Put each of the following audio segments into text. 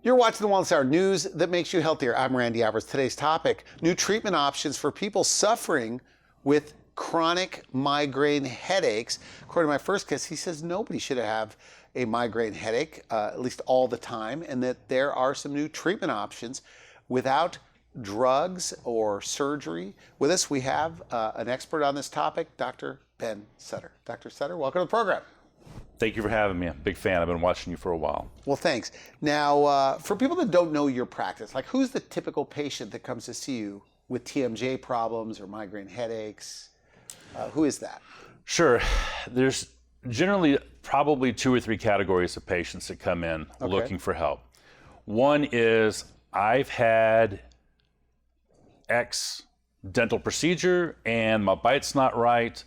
You're watching the Wellness Hour, news that makes you healthier. I'm Randy Alvarez. Today's topic, new treatment options for people suffering with chronic migraine headaches. According to my first guest, he says nobody should have a migraine headache, at least all the time, and that there are some new treatment options without drugs or surgery. With us, we have an expert on this topic, Dr. Ben Sutter. Dr. Sutter, welcome to the program. Thank you for having me. I'm a big fan. I've been watching you for a while. Well, thanks. Now, for people that don't know your practice, like who's the typical patient that comes to see you with TMJ problems or migraine headaches? Who is that? Sure. There's generally probably 2 or 3 categories of patients that come in looking for help. One is I've had X dental procedure and my bite's not right,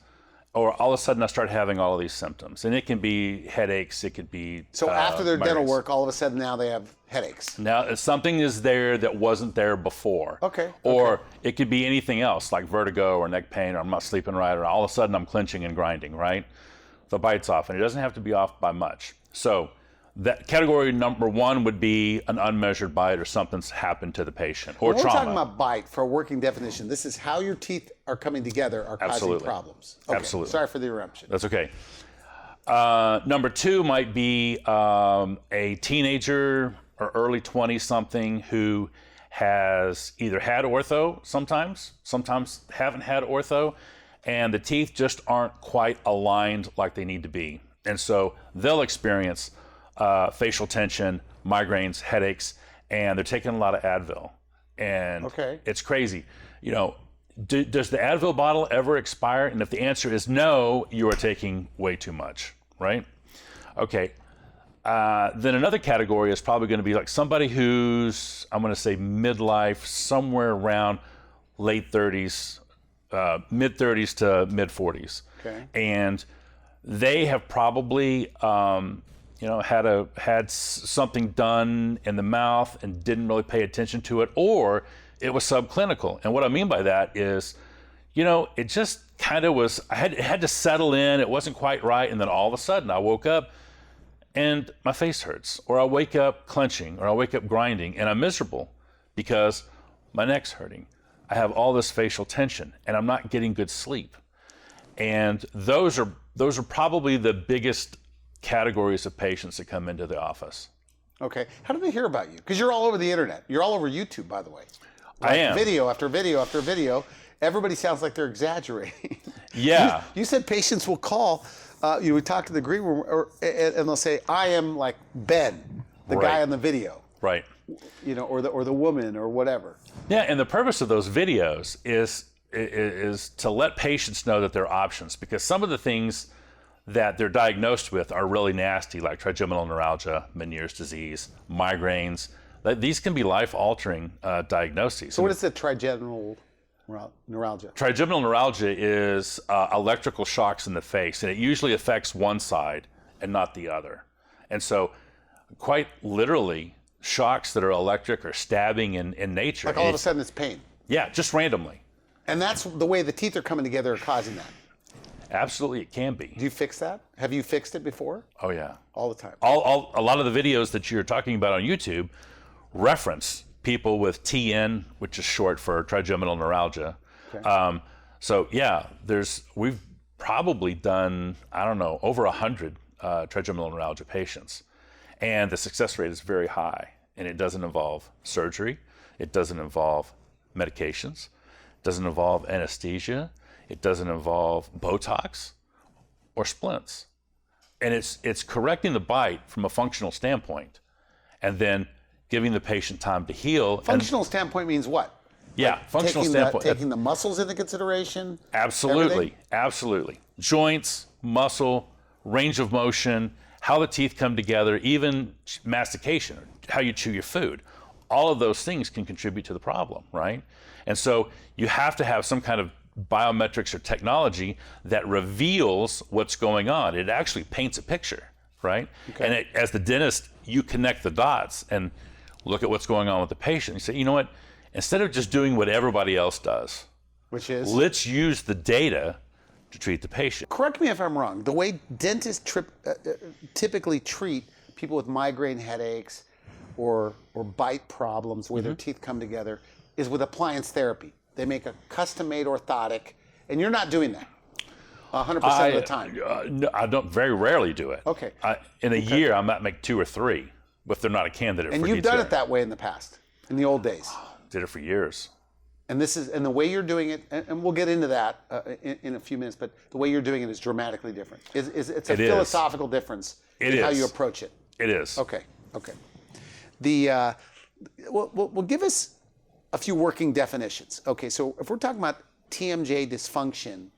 or all of a sudden I start having all of these symptoms. And it can be headaches, it could be So after their dental migraines. work, all of a sudden now they have headaches. Now something is there that wasn't there before. Or it could be anything else like vertigo or neck pain, or I'm not sleeping right, or all of a sudden I'm clenching and grinding, right? The bite's off, and it doesn't have to be off by much. So that category number 1 would be an unmeasured bite or something's happened to the patient, or When trauma. we're talking about bite, for a working definition, this is how your teeth are coming together are causing problems. Okay. Absolutely. Sorry for the interruption. That's okay. Number 2 might be a teenager or early 20-something who has either had ortho sometimes haven't had ortho, and the teeth just aren't quite aligned like they need to be. And so they'll experience facial tension, migraines, headaches, and they're taking a lot of Advil. And it's crazy. You know, does the Advil bottle ever expire? And if the answer is no, you are taking way too much, right? Okay. Then another category is probably going to be like somebody who's, I'm going to say midlife, somewhere around late 30s, mid 30s to mid 40s. And they have probably, had something done in the mouth and didn't really pay attention to it, or it was subclinical. And what I mean by that is, it just kind of was, it had to settle in, it wasn't quite right, and then all of a sudden I woke up and my face hurts, or I wake up clenching, or I wake up grinding, and I'm miserable because my neck's hurting. I have all this facial tension, and I'm not getting good sleep. And those are probably the biggest categories of patients that come into the office. Okay. How do they hear about you? Because you're all over the internet. You're all over YouTube, by the way. I am. Video after video after video. Everybody sounds like they're exaggerating. Yeah. You said patients will call. You would talk to the green room, and they'll say, "I am like Ben, the guy on the video." Right. Or the woman or whatever. Yeah, and the purpose of those videos is to let patients know that there are options, because some of the things that they're diagnosed with are really nasty, like trigeminal neuralgia, Meniere's disease, migraines. These can be life-altering diagnoses. So what is the trigeminal neuralgia? Trigeminal neuralgia is electrical shocks in the face, and it usually affects one side and not the other. And so quite literally, shocks that are electric or stabbing in nature. Like all of a sudden it's pain. Yeah, just randomly. And that's the way the teeth are coming together are causing that. Absolutely, it can be. Do you fix that? Have you fixed it before? Oh yeah. All the time. A lot of the videos that you're talking about on YouTube reference people with TN, which is short for trigeminal neuralgia. So yeah, we've probably done, I don't know, over 100 trigeminal neuralgia patients. And the success rate is very high. And it doesn't involve surgery. It doesn't involve medications. It doesn't involve anesthesia. It doesn't involve Botox or splints. And it's correcting the bite from a functional standpoint, and then giving the patient time to heal. Functional standpoint means what? Yeah, like functional standpoint. Taking the muscles into consideration? Absolutely, absolutely. Joints, muscle, range of motion, how the teeth come together, even mastication, how you chew your food. All of those things can contribute to the problem, right? And so you have to have some kind of biometrics or technology that reveals what's going on. It actually paints a picture, right? And as the dentist, you connect the dots and look at what's going on with the patient. You say, you know what? Instead of just doing what everybody else does, which is, let's use the data to treat the patient. Correct me if I'm wrong. The way dentists typically treat people with migraine headaches or bite problems where their teeth come together is with appliance therapy. They make a custom-made orthotic, and you're not doing that 100% of the time. No, I don't. Very rarely do it. Okay. In a year, I might make 2 or 3, if they're not a candidate for And DTI. you've done it that way in the past, in the old days. Did it for years. And the way you're doing it, and we'll get into that in a few minutes, but the way you're doing it is dramatically different. It's a philosophical difference in how you approach it. It is. Okay. Well, give us a few working definitions. Okay, so if we're talking about TMJ dysfunction,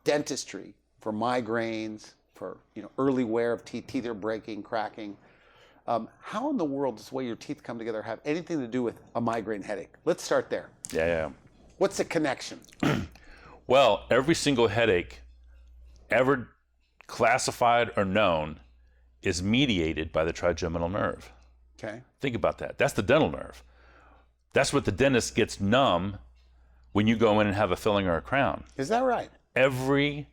dentistry for migraines, for early wear of teeth are breaking, cracking. How in the world does the way your teeth come together have anything to do with a migraine headache? Let's start there. Yeah. What's the connection? Well, every single headache ever classified or known is mediated by the trigeminal nerve. Okay. Think about that. That's the dental nerve. That's what the dentist gets numb when you go in and have a filling or a crown. Is that right? Every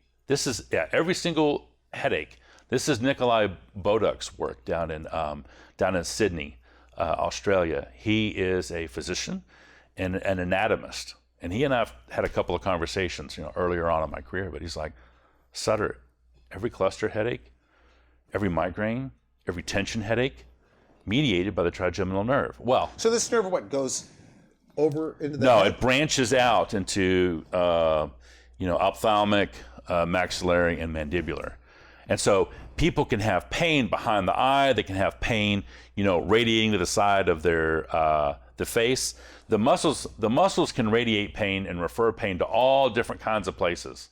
single headache. This is Nikolai Boduk's work down in Sydney, Australia. He is a physician and an anatomist, and he and I've had a couple of conversations, earlier on in my career. But he's like, Sutter, every cluster headache, every migraine, every tension headache, mediated by the trigeminal nerve. Well, so this nerve goes over into the no, head? It branches out into ophthalmic, maxillary, and mandibular. And so people can have pain behind the eye. They can have pain, radiating to the side of their the face. The muscles can radiate pain and refer pain to all different kinds of places.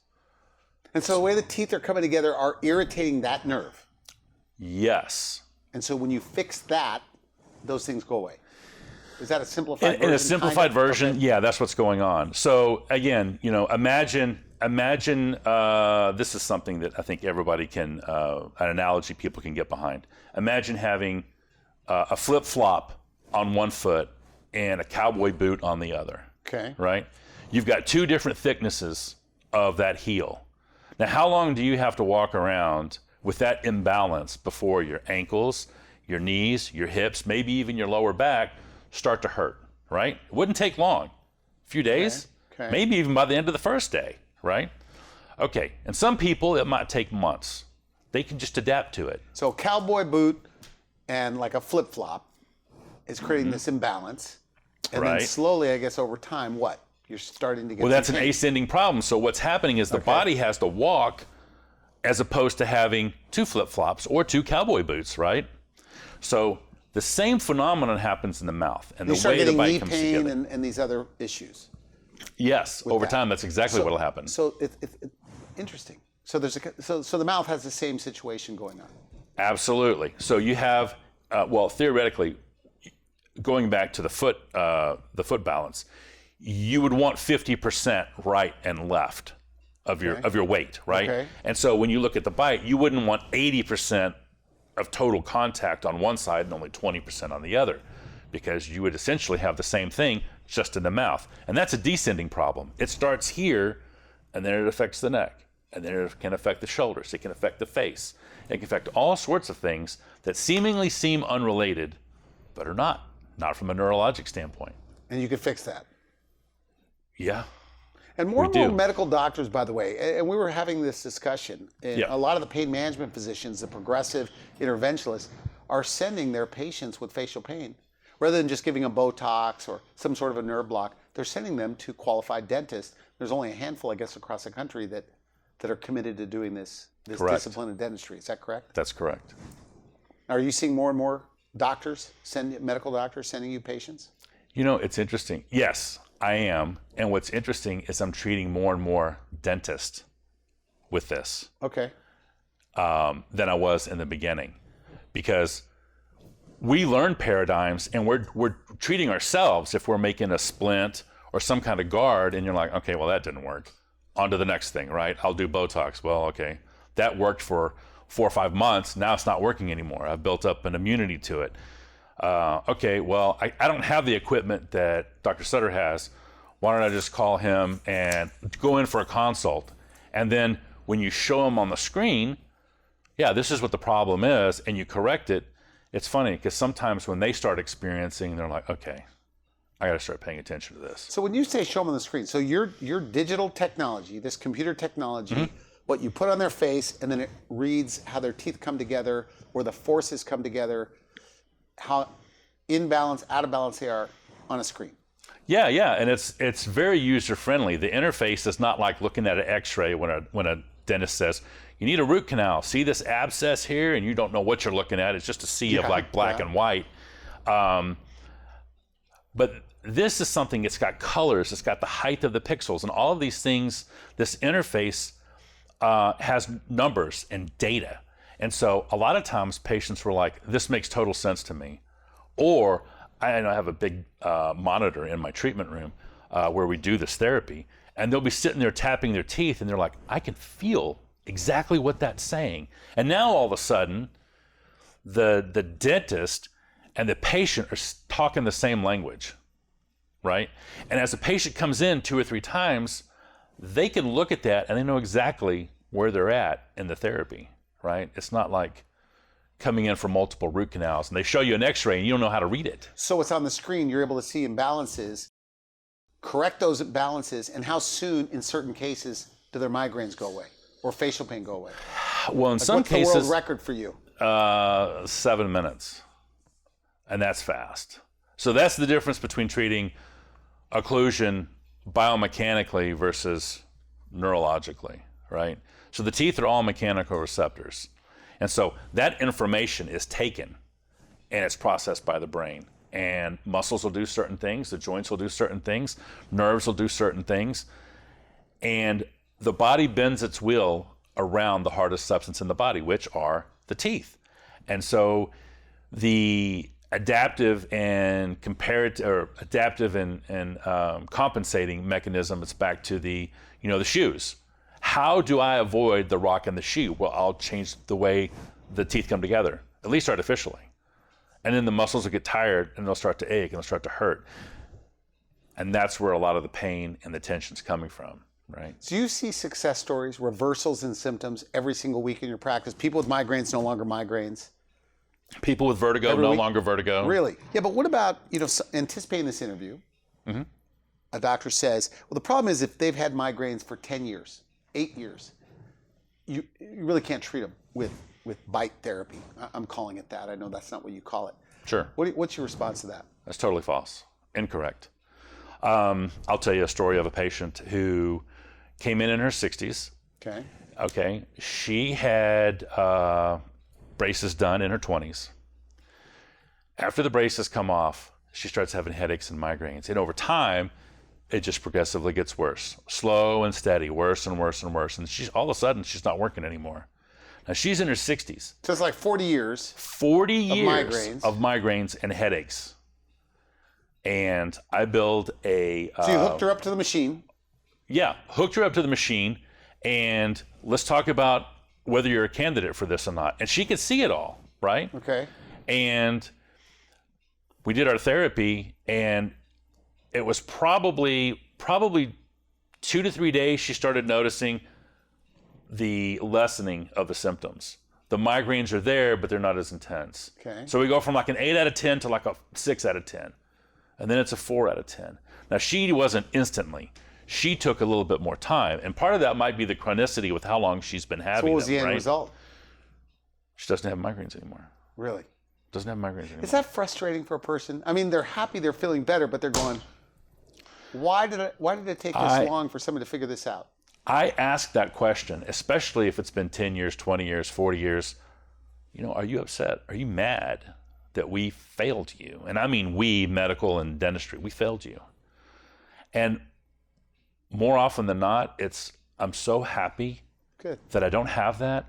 And so the way the teeth are coming together are irritating that nerve. Yes. And so when you fix that, those things go away. Is that a simplified version? In a simplified version, okay. Yeah, that's what's going on. So again, imagine this is something that I think everybody can, an analogy people can get behind. Imagine having a flip-flop on one foot and a cowboy boot on the other. Okay. Right? You've got 2 different thicknesses of that heel. Now, how long do you have to walk around with that imbalance before your ankles, your knees, your hips, maybe even your lower back start to hurt, right? It wouldn't take long. A few days, Okay. Maybe even by the end of the first day, right? Okay, and some people, it might take months. They can just adapt to it. So a cowboy boot and like a flip-flop is creating this imbalance. And Right. then slowly, I guess, over time, what? You're starting to get Well, that's some an pain. ascending problem. So what's happening is the body has to walk as opposed to having 2 flip-flops or 2 cowboy boots, right? So the same phenomenon happens in the mouth and You the start way the getting bite knee comes pain together. and these other issues. Yes, over that. time, that's exactly what will happen. So it's interesting. So there's so the mouth has the same situation going on. Absolutely. So you have, theoretically, going back to the foot balance, you would want 50% right and left of your weight, right? Okay. And so when you look at the bite, you wouldn't want 80% of total contact on one side and only 20% on the other, because you would essentially have the same thing just in the mouth. And that's a descending problem. It starts here, and then it affects the neck, and then it can affect the shoulders, it can affect the face, it can affect all sorts of things that seemingly seem unrelated, but are not from a neurologic standpoint. And you can fix that. Yeah. And more and We more do. medical doctors, by the way, and we were having this discussion, and Yeah. a lot of the pain management physicians, the progressive interventionalists, are sending their patients with facial pain. Rather than just giving them Botox or some sort of a nerve block, they're sending them to qualified dentists. There's only a handful, I guess, across the country that are committed to doing this Correct. discipline of dentistry. Is that correct? That's correct. Are you seeing more and more doctors, medical doctors, sending you patients? It's interesting. Yes, I am. And what's interesting is I'm treating more and more dentists with this Okay. than I was in the beginning, because we learn paradigms and we're treating ourselves if we're making a splint or some kind of guard, and you're like, okay, well, that didn't work. On to the next thing, right? I'll do Botox. Well, okay, that worked for 4 or 5 months. Now it's not working anymore. I've built up an immunity to it. Okay, well, I don't have the equipment that Dr. Sutter has. Why don't I just call him and go in for a consult? And then when you show him on the screen, yeah, this is what the problem is, and you correct it, it's funny because sometimes when they start experiencing, they're like, okay, I got to start paying attention to this. So when you say show them on the screen, so your digital technology, this computer technology, what you put on their face, and then it reads how their teeth come together, or the forces come together, how in balance, out of balance they are on a screen. Yeah, and it's very user friendly. The interface is not like looking at an X-ray when a dentist says you need a root canal. See this abscess here, and you don't know what you're looking at. It's just a sea of like black and white. But this is something. It's got colors. It's got the height of the pixels, and all of these things. This interface has numbers and data, and so a lot of times patients were like, "This makes total sense to me," or I have a big monitor in my treatment room where we do this therapy, and they'll be sitting there tapping their teeth, and they're like, I can feel exactly what that's saying. And now all of a sudden, the dentist and the patient are talking the same language, right? And as the patient comes in 2 or 3 times, they can look at that and they know exactly where they're at in the therapy, right? It's not like coming in for multiple root canals and they show you an X-ray and you don't know how to read it. So it's on the screen, you're able to see imbalances, correct those imbalances, and how soon in certain cases do their migraines go away or facial pain go away? Well, in some what's cases, the world record for you? 7 minutes, and that's fast. So that's the difference between treating occlusion biomechanically versus neurologically, right? So the teeth are all mechanical receptors. And so that information is taken and it's processed by the brain. And muscles will do certain things, the joints will do certain things, nerves will do certain things. And the body bends its will around the hardest substance in the body, which are the teeth. And so the adaptive and compensating mechanism, it's back to the shoes. How do I avoid the rock in the shoe? Well, I'll change the way the teeth come together, at least artificially. And then the muscles will get tired and they'll start to ache and they'll start to hurt. And that's where a lot of the pain and the tension's coming from, right? Do you see success stories, reversals in symptoms every single week in your practice? People with migraines, no longer migraines. People with vertigo, no longer vertigo. Really? Yeah, but what about, anticipating this interview, a doctor says, well, the problem is if they've had migraines for 10 years, 8 years, you really can't treat them with bite therapy. I'm calling it that. I know that's not what you call it. Sure. What's your response to that? That's totally false. Incorrect. I'll tell you a story of a patient who came in her 60s. Okay. She had braces done in her 20s. After the braces come off, she starts having headaches and migraines. And over time, it just progressively gets worse. Slow and steady, worse and worse and worse. And all of a sudden, she's not working anymore. Now, she's in her 60s. So it's like 40 years. 40 years of migraines and headaches. And I build a... So you hooked her up to the machine. Yeah, hooked her up to the machine. And let's talk about whether you're a candidate for this or not. And she could see it all, right? Okay. And we did our therapy, and it was probably 2 to 3 days she started noticing the lessening of the symptoms. The migraines are there, but they're not as intense. Okay. So we go from like an 8 out of 10 to like a 6 out of 10. And then it's a 4 out of 10. Now, she wasn't instantly. She took a little bit more time. And part of that might be the chronicity with how long she's been having them. So what was the end result? She doesn't have migraines anymore. Really? Doesn't have migraines anymore. Is that frustrating for a person? I mean, they're happy, they're feeling better, but they're going, why did it take this long for someone to figure this out? I ask that question, especially if it's been 10 years, 20 years, 40 years. Are you upset? Are you mad that we failed you? And I mean we, medical and dentistry, we failed you. And more often than not, I'm so happy that I don't have that.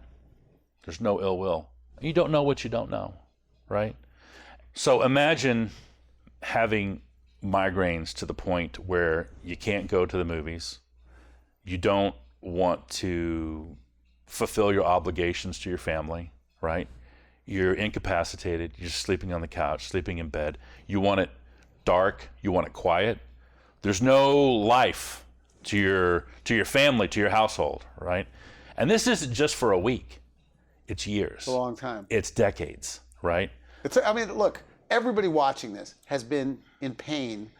There's no ill will. You don't know what you don't know, right? So imagine having migraines to the point where you can't go to the movies. You don't want to fulfill your obligations to your family, right? You're incapacitated. You're sleeping on the couch, sleeping in bed. You want it dark. You want it quiet. There's no life to your family, to your household, right? And this isn't just for a week. It's years. It's a long time. It's decades, right? I mean, look, everybody watching this has been in pain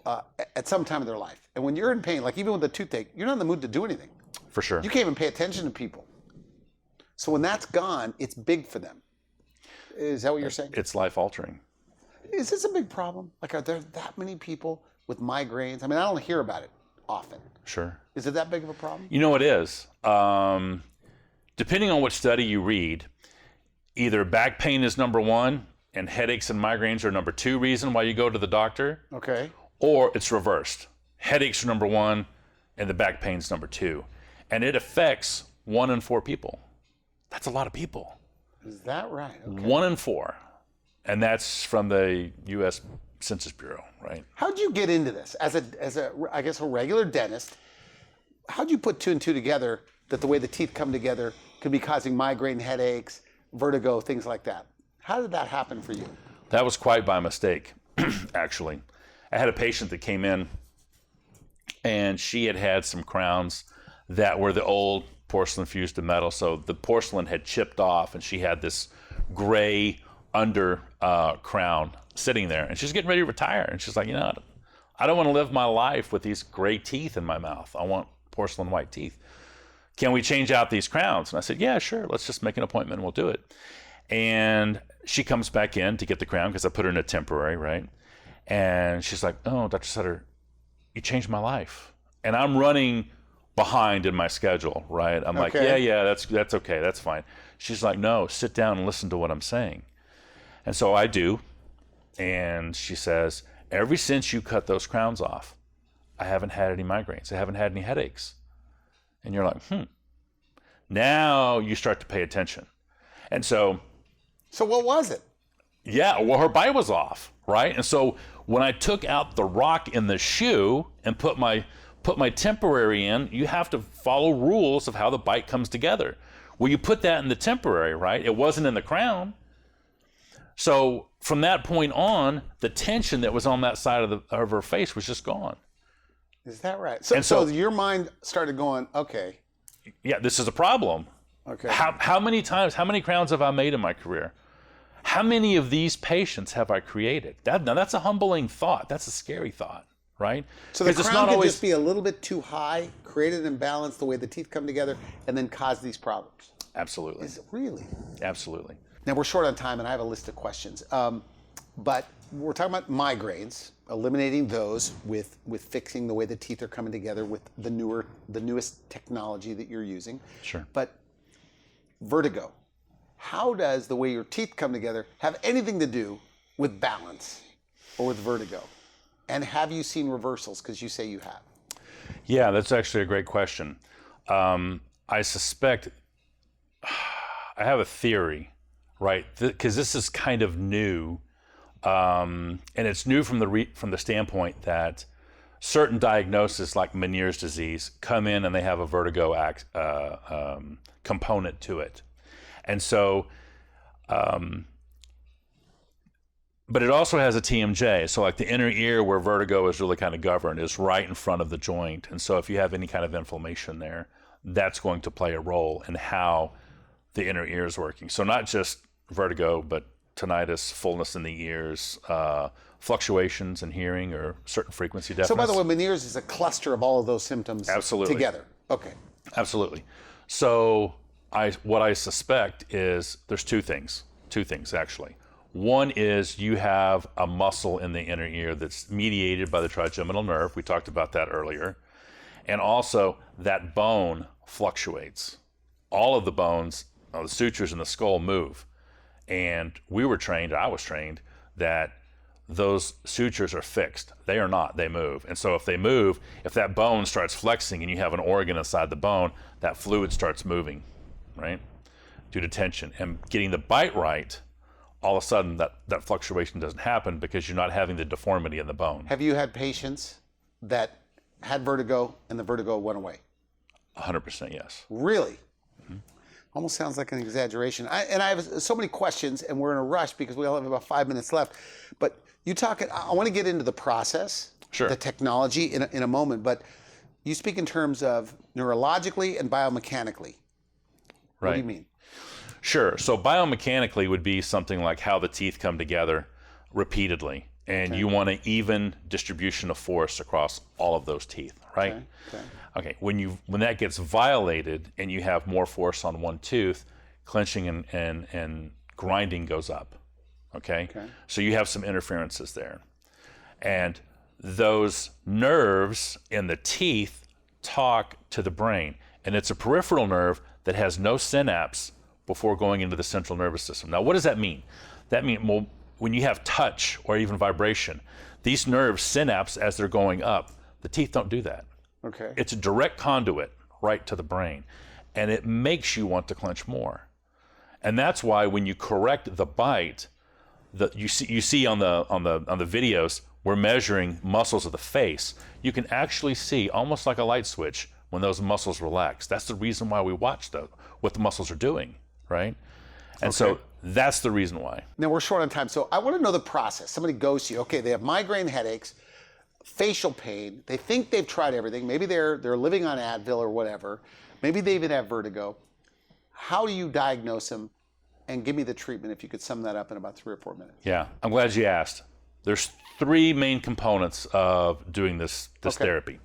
at some time of their life. And when you're in pain, like even with a toothache, you're not in the mood to do anything. For sure. You can't even pay attention to people. So when that's gone, it's big for them. Is that what you're saying? It's life altering. Is this a big problem? Like, are there that many people with migraines? I mean, I don't hear about it often. Sure. Is it that big of a problem? You know, it is. Depending on which study you read, either back pain is number one and headaches and migraines are number two reason why you go to the doctor. Okay. Or it's reversed. Headaches are number one and the back pain's number two. And it affects 1 in 4 people. That's a lot of people. Is that right? Okay. 1 in 4. And that's from the U.S. Census Bureau, right? How'd you get into this? As a I guess, a regular dentist, how'd you put 2 and 2 together that the way the teeth come together could be causing migraine, headaches, vertigo, things like that? How did that happen for you? That was quite by mistake, actually. I had a patient that came in and she had some crowns that were the old porcelain fused to metal. So the porcelain had chipped off and she had this gray under crown sitting there. And she's getting ready to retire. And she's like, you know, I don't want to live my life with these gray teeth in my mouth. I want porcelain white teeth. Can we change out these crowns? And I said, yeah, sure. Let's just make an appointment and we'll do it. And she comes back in to get the crown because I put her in a temporary, right? And she's like, oh, Dr. Sutter, you changed my life. And I'm running behind in my schedule, right? I'm like, yeah, that's okay, that's fine. She's like, no, sit down and listen to what I'm saying. And so I do. And she says, ever since you cut those crowns off, I haven't had any migraines. I haven't had any headaches. And you're like, Now you start to pay attention. And so what was it? Yeah, well, her bite was off, right? And so when I took out the rock in the shoe and put my temporary in, you have to follow rules of how the bite comes together. Well, you put that in the temporary, right? It wasn't in the crown. So from that point on, the tension that was on that side of her face was just gone. Is that right? So your mind started going, okay. Yeah, this is a problem. Okay. How many crowns have I made in my career? How many of these patients have I created? Now that's a humbling thought. That's a scary thought, right? So the crown could just be a little bit too high, create an imbalance the way the teeth come together, and then cause these problems. Absolutely. Is it really? Absolutely. Now we're short on time, and I have a list of questions. But we're talking about migraines, eliminating those with fixing the way the teeth are coming together with the newest technology that you're using. Sure. But vertigo. How does the way your teeth come together have anything to do with balance or with vertigo? And have you seen reversals? Because you say you have. Yeah, that's actually a great question. I suspect, I have a theory, right? Because this is kind of new. And it's new from the standpoint that certain diagnoses like Meniere's disease come in and they have a vertigo component to it. And so, but it also has a TMJ. So like the inner ear where vertigo is really kind of governed is right in front of the joint. And so if you have any kind of inflammation there, that's going to play a role in how the inner ear is working. So not just vertigo, but tinnitus, fullness in the ears, fluctuations in hearing or certain frequency deafness. So by the way, Meniere's is a cluster of all of those symptoms together. Okay. Absolutely. So what I suspect is there's two things actually. One is you have a muscle in the inner ear that's mediated by the trigeminal nerve. We talked about that earlier. And also that bone fluctuates. All of the bones, the sutures in the skull move. And I was trained that those sutures are fixed. They are not, they move. And so if they move, if that bone starts flexing and you have an organ inside the bone, that fluid starts moving, right? Due to tension. And getting the bite right, all of a sudden that fluctuation doesn't happen because you're not having the deformity in the bone. Have you had patients that had vertigo and the vertigo went away? 100% yes. Really? Mm-hmm. Almost sounds like an exaggeration. I have so many questions, and we're in a rush because we only have about 5 minutes left. But I want to get into the process, sure, the technology in a moment. But you speak in terms of neurologically and biomechanically. Right. What do you mean? Sure. So biomechanically would be something like how the teeth come together repeatedly. And you want an even distribution of force across all of those teeth, right? Okay. When that gets violated and you have more force on one tooth, clenching and grinding goes up. Okay? So you have some interferences there. And those nerves in the teeth talk to the brain. And it's a peripheral nerve that has no synapse before going into the central nervous system. Now, what does that mean? That means, well, when you have touch or even vibration, these nerves synapse as they're going up. The teeth don't do that. Okay. It's a direct conduit right to the brain, and it makes you want to clench more. And that's why when you correct the bite, you see on the videos, we're measuring muscles of the face. You can actually see, almost like a light switch, when those muscles relax. That's the reason why we watch what the muscles are doing, right? And so that's the reason why. Now we're short on time, so I want to know the process. Somebody goes to you, okay, they have migraine headaches, facial pain, they think they've tried everything, maybe they're living on Advil or whatever, maybe they even have vertigo. How do you diagnose them? And give me the treatment, if you could sum that up in about 3 or 4 minutes. Yeah, I'm glad you asked. There's 3 main components of doing this therapy.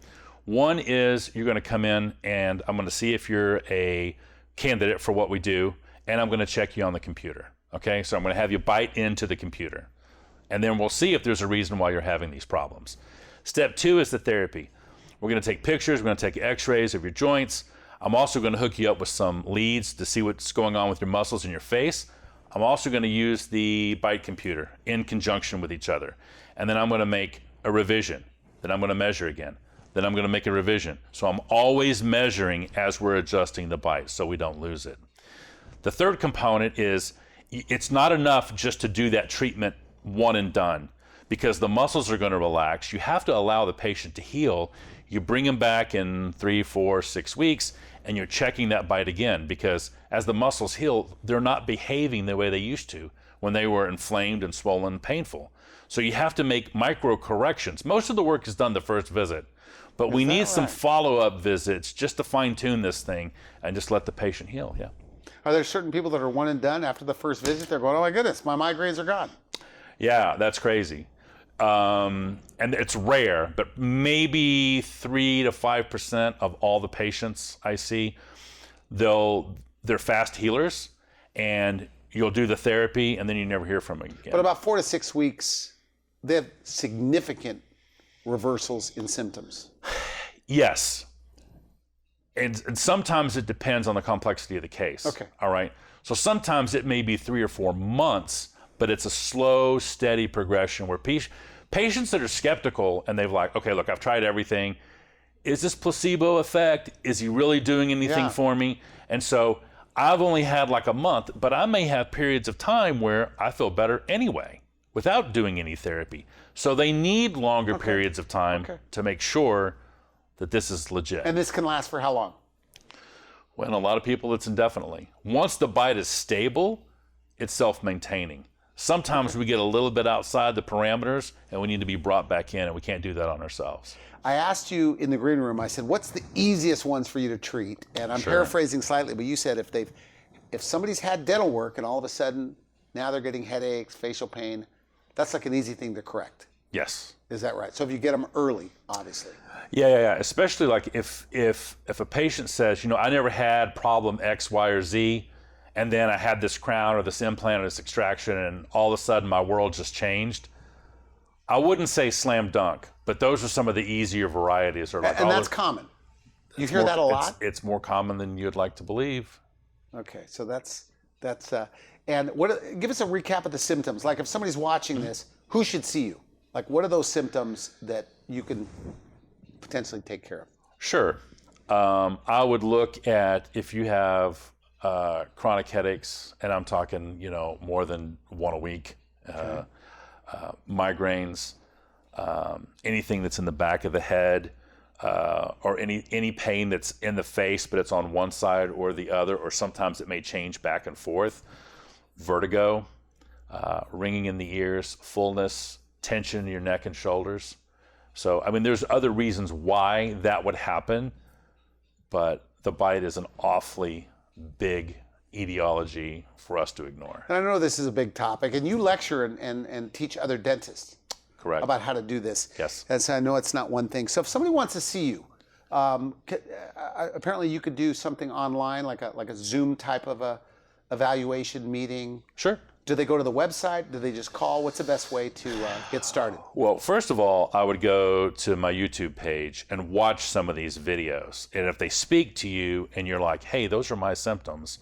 One is you're going to come in and I'm going to see if you're a candidate for what we do, and I'm going to check you on the computer. Okay, so I'm going to have you bite into the computer, and then we'll see if there's a reason why you're having these problems. Step 2 is the therapy. We're going to take pictures, we're going to take x-rays of your joints. I'm also going to hook you up with some leads to see what's going on with your muscles in your face. I'm also going to use the bite computer in conjunction with each other. And then I'm going to make a revision. Then I'm going to measure again. Then I'm going to make a revision. So I'm always measuring as we're adjusting the bite so we don't lose it. The third component is it's not enough just to do that treatment one and done, because the muscles are going to relax. You have to allow the patient to heal. You bring them back in 3, 4, 6 weeks, and you're checking that bite again, because as the muscles heal, they're not behaving the way they used to when they were inflamed and swollen and painful. So you have to make micro corrections. Most of the work is done the first visit, but we need some follow-up visits just to fine-tune this thing and just let the patient heal. Yeah. Are there certain people that are one and done after the first visit? They're going, oh my goodness, my migraines are gone. Yeah, that's crazy. And it's rare, but maybe 3 to 5% of all the patients I see, they're fast healers, and you'll do the therapy and then you never hear from them again. But about 4 to 6 weeks, they have significant reversals in symptoms. Yes. And sometimes it depends on the complexity of the case. Okay. All right. So sometimes it may be 3 or 4 months, but it's a slow, steady progression where patients that are skeptical and they've like, okay, look, I've tried everything. Is this placebo effect? Is he really doing anything for me? And so I've only had like a month, but I may have periods of time where I feel better anyway without doing any therapy. So they need longer periods of time to make sure that this is legit. And this can last for how long? Well, in a lot of people, it's indefinitely. Once the bite is stable, it's self-maintaining. Sometimes we get a little bit outside the parameters and we need to be brought back in, and we can't do that on ourselves. I asked you in the green room, I said, what's the easiest ones for you to treat? And I'm paraphrasing slightly, but you said if somebody's had dental work and all of a sudden now they're getting headaches, facial pain, that's like an easy thing to correct. Yes. Is that right? So if you get them early, obviously. Yeah. Especially like if a patient says, I never had problem X, Y, or Z, and then I had this crown or this implant or this extraction, and all of a sudden my world just changed. I wouldn't say slam dunk, but those are some of the easier varieties. Or like, and that's common. You hear that a lot? It's more common than you'd like to believe. Okay, so that's and give us a recap of the symptoms. Like if somebody's watching this, who should see you? Like what are those symptoms that you can potentially take care of? Sure. I would look at if you have chronic headaches, and I'm talking, more than one a week, migraines, anything that's in the back of the head, or any pain that's in the face, but it's on one side or the other, or sometimes it may change back and forth, vertigo, ringing in the ears, fullness, tension in your neck and shoulders. So, there's other reasons why that would happen, but the bite is an awfully big etiology for us to ignore. And I know this is a big topic, and you lecture and teach other dentists Correct. about how to do this. Yes. And so I know it's not one thing. So if somebody wants to see you, apparently you could do something online, like a Zoom type of a evaluation meeting. Sure. Do they go to the website? Do they just call? What's the best way to get started? Well, first of all, I would go to my YouTube page and watch some of these videos. And if they speak to you and you're like, hey, those are my symptoms,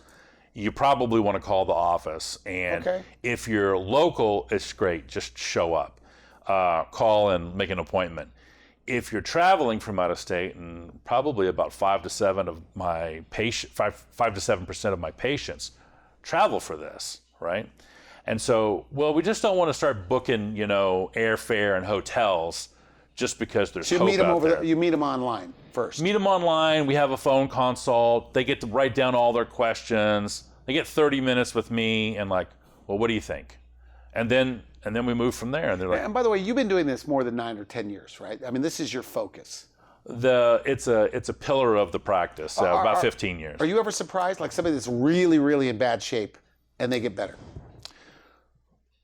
you probably want to call the office. And Okay. if you're local, it's great. Just show up. Call and make an appointment. If you're traveling from out of state, and probably about 5 to 7% of my patients travel for this, right? And so, well, we just don't want to start booking, airfare and hotels just because there's So hope you meet them out there. you meet them online first. Meet them online. We have a phone consult. They get to write down all their questions. They get 30 minutes with me, and like, well, what do you think? And then we move from there. And they're like, And by the way, you've been doing this more than 9 or 10 years, right? I mean, this is your focus. it's a pillar of the practice. About 15 years. Are you ever surprised, like somebody that's really, really in bad shape, and they get better?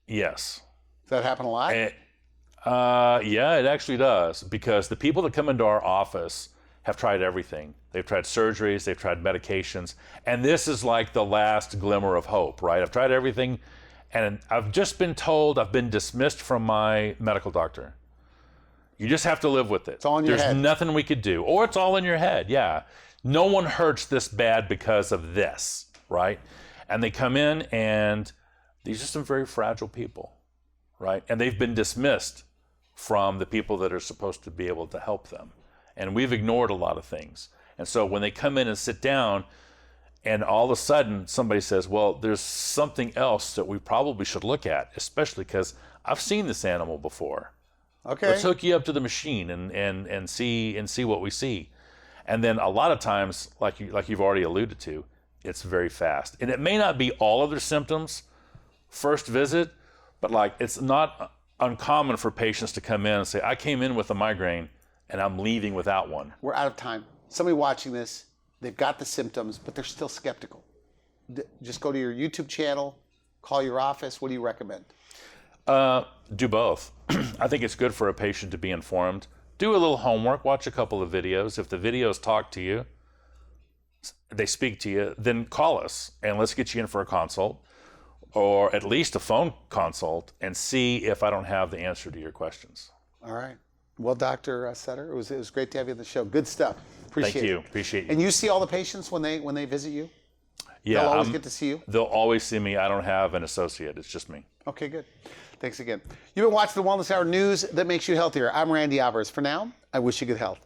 Yes. Does that happen a lot? Yeah, it actually does, because the people that come into our office have tried everything. They've tried surgeries, they've tried medications, and this is like the last glimmer of hope, right? I've tried everything, and I've just been told I've been dismissed from my medical doctor. You just have to live with it. It's all in your There's head. nothing we could do. Or it's all in your head, yeah. No one hurts this bad because of this, right? And they come in, and these are some very fragile people, right? And they've been dismissed from the people that are supposed to be able to help them. And we've ignored a lot of things. And so when they come in and sit down, and all of a sudden somebody says, well, there's something else that we probably should look at, especially because I've seen this animal before. Okay. Let's hook you up to the machine and see what we see. And then a lot of times, like you've already alluded to, it's very fast. And it may not be all of their symptoms first visit, but like it's not uncommon for patients to come in and say, I came in with a migraine and I'm leaving without one. We're out of time. Somebody watching this, they've got the symptoms, but they're still skeptical. Just go to your YouTube channel, call your office. What do you recommend? Do both. I think it's good for a patient to be informed. Do a little homework, watch a couple of videos. If the videos talk to you, they speak to you, then call us and let's get you in for a consult, or at least a phone consult, and see if I don't have the answer to your questions. All right. Well, Dr. Sutter, it was great to have you on the show. Good stuff. Appreciate Thank you. it. Appreciate you. And you see all the patients when they visit you? Yeah, They'll always get to see you? They'll always see me. I don't have an associate. It's just me. Okay, good. Thanks again. You've been watching the Wellness Hour news that makes you healthier. I'm Randy Alvarez. For now, I wish you good health.